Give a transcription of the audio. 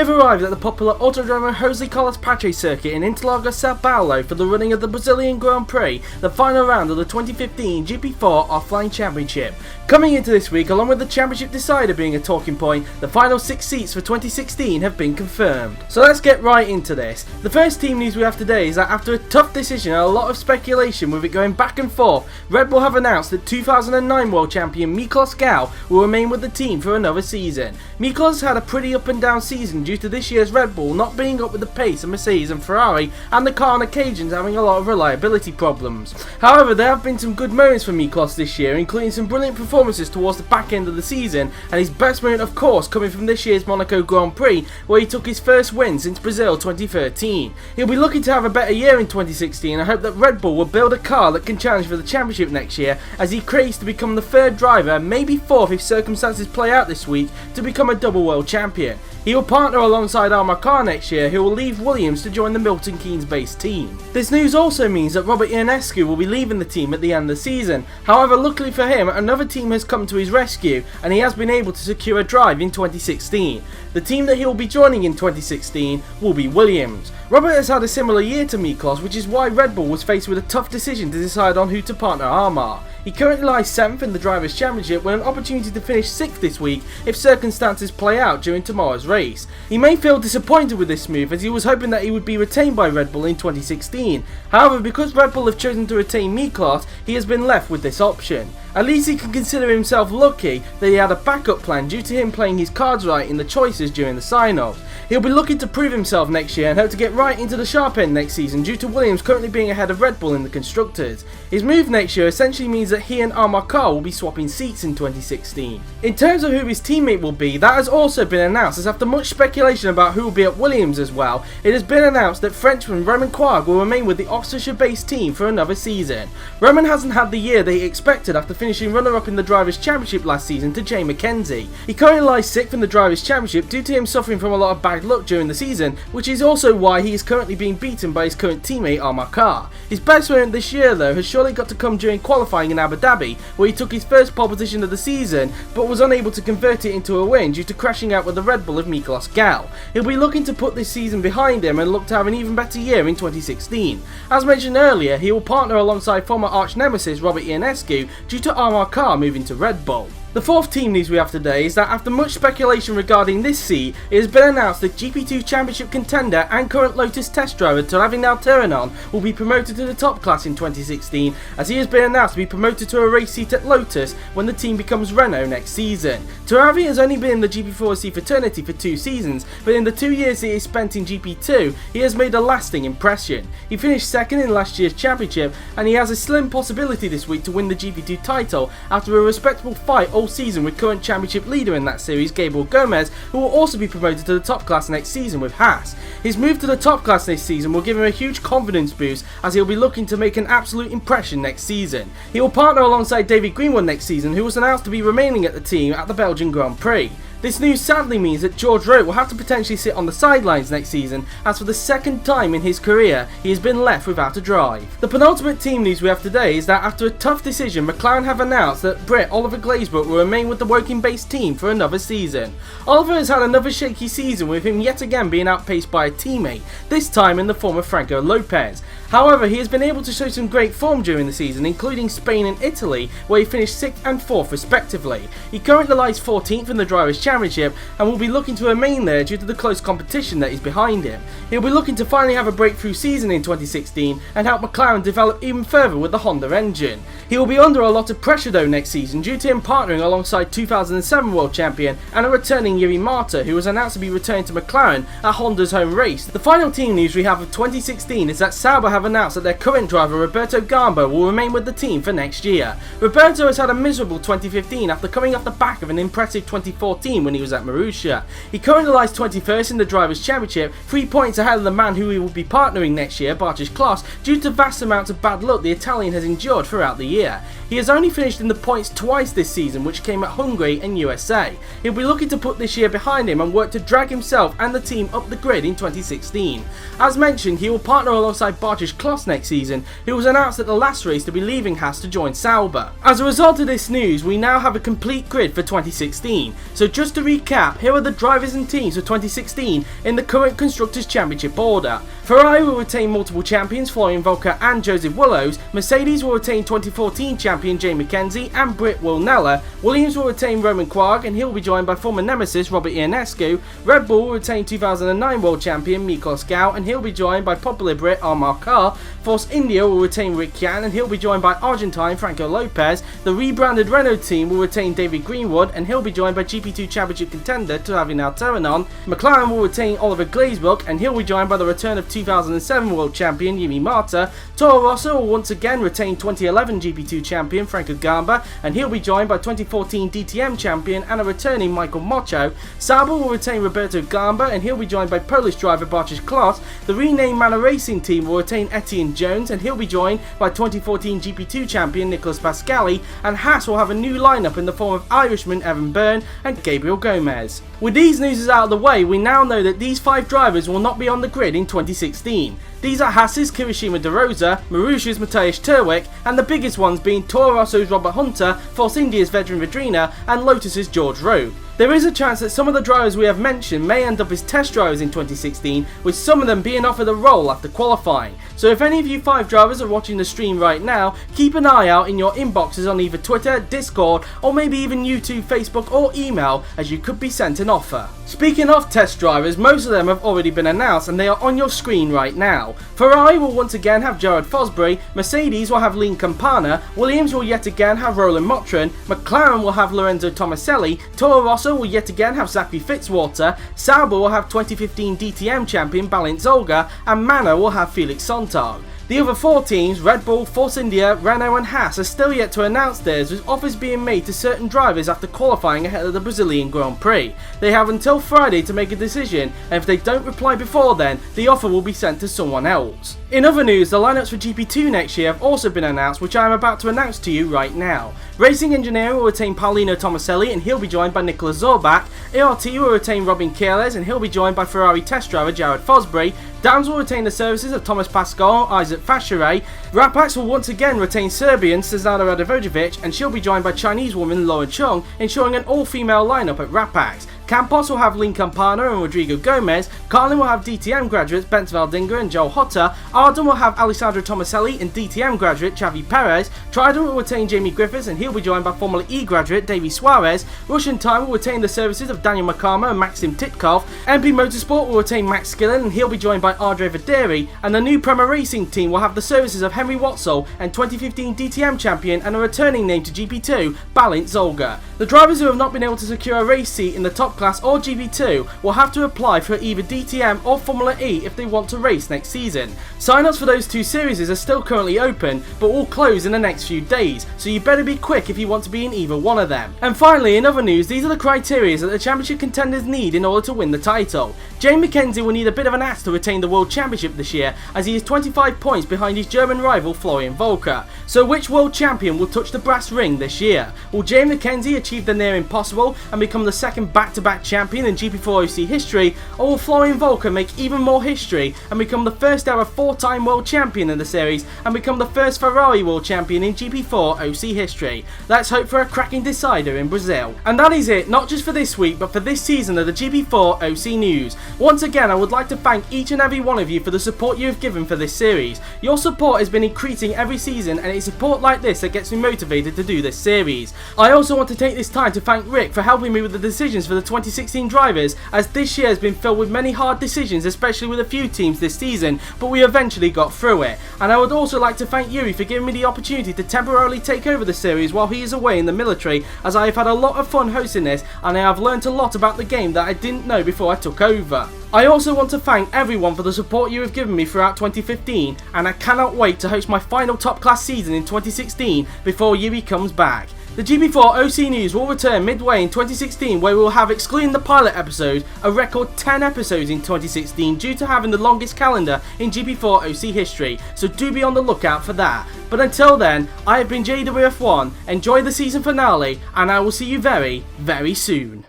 have arrived at the popular Autodromo José Carlos Pache circuit in Interlagos, Sao Paulo for the running of the Brazilian Grand Prix, the final round of the 2015 GP4 Offline Championship. Coming into this week, along with the championship decider being a talking point, the final 6 seats for 2016 have been confirmed. So let's get right into this. The first team news we have today is that after a tough decision and a lot of speculation with it going back and forth, Red Bull have announced that 2009 World Champion Miklos Gau will remain with the team for another season. Miklos has had a pretty up and down season due to this year's Red Bull not being up with the pace of Mercedes and Ferrari, and the car on occasions having a lot of reliability problems. However, there have been some good moments for Miklos this year, including some brilliant performances towards the back end of the season, and his best moment of course coming from this year's Monaco Grand Prix, where he took his first win since Brazil 2013. He'll be looking to have a better year in 2016. I hope that Red Bull will build a car that can challenge for the championship next year, as he craves to become the third driver, maybe fourth if circumstances play out this week, to become a double world champion. He will partner alongside Armar next year, who will leave Williams to join the Milton Keynes based team. This news also means that Robert Ionescu will be leaving the team at the end of the season. However, luckily for him, another team has come to his rescue and he has been able to secure a drive in 2016. The team that he will be joining in 2016 will be Williams. Robert has had a similar year to Miklos, which is why Red Bull was faced with a tough decision to decide on who to partner Armar. He currently lies 7th in the Drivers' Championship with an opportunity to finish 6th this week if circumstances play out during tomorrow's race. He may feel disappointed with this move, as he was hoping that he would be retained by Red Bull in 2016. However, because Red Bull have chosen to retain Miklos, he has been left with this option. At least he can consider himself lucky that he had a backup plan due to him playing his cards right in the choices during the sign-offs. He'll be looking to prove himself next year and hope to get right into the sharp end next season due to Williams currently being ahead of Red Bull in the Constructors. His move next year essentially means that he and Armar will be swapping seats in 2016. In terms of who his teammate will be, that has also been announced, as after much speculation about who will be at Williams as well, it has been announced that Frenchman Romain Quarg will remain with the Oxfordshire-based team for another season. Romain hasn't had the year that he expected after finishing runner-up in the Drivers' Championship last season to Jay McKenzie. He currently lies 6th in the Drivers' Championship due to him suffering from a lot of bad luck during the season, which is also why he is currently being beaten by his current teammate Armar. His best moment this year though has surely got to come during qualifying in Abu Dhabi, where he took his first pole position of the season but was unable to convert it into a win due to crashing out with the Red Bull of Miklos Gau. He'll be looking to put this season behind him and look to have an even better year in 2016. As mentioned earlier, he will partner alongside former arch nemesis Robert Ionescu due to Armar moving to Red Bull. The fourth team news we have today is that after much speculation regarding this seat, it has been announced that GP2 Championship contender and current Lotus test driver Teravi Nalteranon will be promoted to the top class in 2016, as he has been announced to be promoted to a race seat at Lotus when the team becomes Renault next season. Teravi has only been in the GP4OC fraternity for 2 seasons, but in the 2 years that he spent in GP2, he has made a lasting impression. He finished 2nd in last year's championship, and he has a slim possibility this week to win the GP2 title after a respectable fight all season with current championship leader in that series Gabriel Gomez, who will also be promoted to the top class next season with Haas. His move to the top class this season will give him a huge confidence boost, as he'll be looking to make an absolute impression next season. He will partner alongside David Greenwood next season, who was announced to be remaining at the team at the Belgian Grand Prix. This news sadly means that George Rowe will have to potentially sit on the sidelines next season, as for the 2nd time in his career he has been left without a drive. The penultimate team news we have today is that after a tough decision, McLaren have announced that Brit Oliver Glazebrook will remain with the Woking-based team for another season. Oliver has had another shaky season, with him yet again being outpaced by a teammate, this time in the form of Franco Lopez. However, he has been able to show some great form during the season, including Spain and Italy, where he finished 6th and 4th respectively. He currently lies 14th in the Drivers' Championship and will be looking to remain there due to the close competition that is behind him. He'll be looking to finally have a breakthrough season in 2016 and help McLaren develop even further with the Honda engine. He will be under a lot of pressure though next season due to him partnering alongside 2007 World Champion and a returning Jiri Mata, who was announced to be returning to McLaren at Honda's home race. The final team news we have of 2016 is that Sauber have announced that their current driver Roberto Gambo will remain with the team for next year. Roberto has had a miserable 2015 after coming off the back of an impressive 2014 when he was at Marussia. He currently lies 21st in the Drivers' Championship, 3 points ahead of the man who he will be partnering next year, Bartosz Klos, due to vast amounts of bad luck the Italian has endured throughout the year. year. He has only finished in the points twice this season, which came at Hungary and USA. He'll be looking to put this year behind him and work to drag himself and the team up the grid in 2016. As mentioned, he will partner alongside Bartosz Kloss next season, who was announced at the last race to be leaving Haas to join Sauber. As a result of this news, we now have a complete grid for 2016. So just to recap, here are the drivers and teams for 2016 in the current Constructors' Championship order. Ferrari will retain multiple champions Florian Volker and Joseph Willows, Mercedes will retain 2014 champion Jay McKenzie and Britt Wilnella, Williams will retain Roman Quarg and he'll be joined by former nemesis Robert Ionescu, Red Bull will retain 2009 world champion Miklos Gau and he'll be joined by popular Brit Amar Kar, Force India will retain Rick Yan and he'll be joined by Argentine Franco Lopez, the rebranded Renault team will retain David Greenwood and he'll be joined by GP2 Championship contender Tavinal Terranon, McLaren will retain Oliver Glazebrook and he'll be joined by the return of 2007 world champion Yimi Mata, Toro Rosso will once again retain 2011 GP2 champion Franco Gamba and he'll be joined by 2014 DTM champion and a returning Michael Mocho, Sauber will retain Roberto Gamba and he'll be joined by Polish driver Bartosz Kloss, the renamed Manor Racing team will retain Etienne Jones and he'll be joined by 2014 GP2 champion Nicolas Pascali, and Haas will have a new lineup in the form of Irishman Evan Byrne and Gabriel Gomez. With these news out of the way, we now know that these 5 drivers will not be on the grid in 2016. These are Haas's Kirishima De Rosa, Marussia's Mateusz Terwick, and the biggest ones being Toro Rosso's Robert Hunter, Force India's Vedran Vedrina, and Lotus's George Rowe. There is a chance that some of the drivers we have mentioned may end up as test drivers in 2016, with some of them being offered a role after qualifying. So if any of you 5 drivers are watching the stream right now, keep an eye out in your inboxes on either Twitter, Discord, or maybe even YouTube, Facebook or email, as you could be sent an offer. Speaking of test drivers, most of them have already been announced and they are on your screen right now. Ferrari will once again have Jared Fosbury, Mercedes will have Lean Campana, Williams will yet again have Roland Mottran, McLaren will have Lorenzo Tomaselli, Toro Rosso will yet again have Zachary Fitzwater, Sauber will have 2015 DTM champion Balint Zolga, and Manor will have Felix Sontag. The other 4 teams, Red Bull, Force India, Renault and Haas, are still yet to announce theirs, with offers being made to certain drivers after qualifying ahead of the Brazilian Grand Prix. They have until Friday to make a decision, and if they don't reply before then, the offer will be sent to someone else. In other news, the lineups for GP2 next year have also been announced, which I am about to announce to you right now. Racing Engineering will retain Paolino Tomaselli and he'll be joined by Nicolas Zorbach, ART will retain Robin Kieles and he'll be joined by Ferrari test driver Jared Fosbury, Dams will retain the services of Thomas Pascal and Isaac Fachiret, Rapax will once again retain Serbian Suzana Radovojevic and she'll be joined by Chinese woman Lauren Chung, ensuring an all-female lineup at Rapax. Campos will have Lean Campana and Rodrigo Gomez, Carlin will have DTM graduates Bent Valdinger and Joel Hotter, Arden will have Alessandro Tomaselli and DTM graduate Xavi Perez, Trident will retain Jamie Griffiths and he'll be joined by Formula E graduate Davey Suarez, Russian Time will retain the services of Daniel Makama and Maxim Titkov, MP Motorsport will retain Max Skillen and he'll be joined by Andre Vaderi, and the new Prema Racing team will have the services of Henry Watzel and 2015 DTM champion and a returning name to GP2, Balint Zolga. The drivers who have not been able to secure a race seat in the top class or GP2 will have to apply for either DTM or Formula E if they want to race next season. Sign-ups for those 2 series are still currently open, but will close in the next few days, so you better be quick if you want to be in either one of them. And finally, in other news, these are the criteria that the championship contenders need in order to win the title. Jay McKenzie will need a bit of an ass to retain the World Championship this year, as he is 25 points behind his German rival Florian Volker. So which world champion will touch the brass ring this year? Will Jay McKenzie achieve the near impossible and become the second back-to-back champion in GP4OC history, or will Florian Volker make even more history and become the first ever 4-time world champion in the series and become the first Ferrari world champion in GP4OC history? Let's hope for a cracking decider in Brazil. And that is it, not just for this week but for this season of the GP4OC News. Once again, I would like to thank each and every one of you for the support you have given for this series. Your support has been increasing every season and it's support like this that gets me motivated to do this series. I also want to take this time to thank Rick for helping me with the decisions for the 2016 drivers, as this year has been filled with many hard decisions, especially with a few teams this season, but we eventually got through it. And I would also like to thank Yuri for giving me the opportunity to temporarily take over the series while he is away in the military, as I have had a lot of fun hosting this and I have learnt a lot about the game that I didn't know before I took over. I also want to thank everyone for the support you have given me throughout 2015, and I cannot wait to host my final top class season in 2016 before Yuri comes back. The GP4OC News will return midway in 2016, where we will have, excluding the pilot episode, a record 10 episodes in 2016 due to having the longest calendar in GP4OC history, so do be on the lookout for that. But until then, I have been JWF1, enjoy the season finale, and I will see you very, very soon.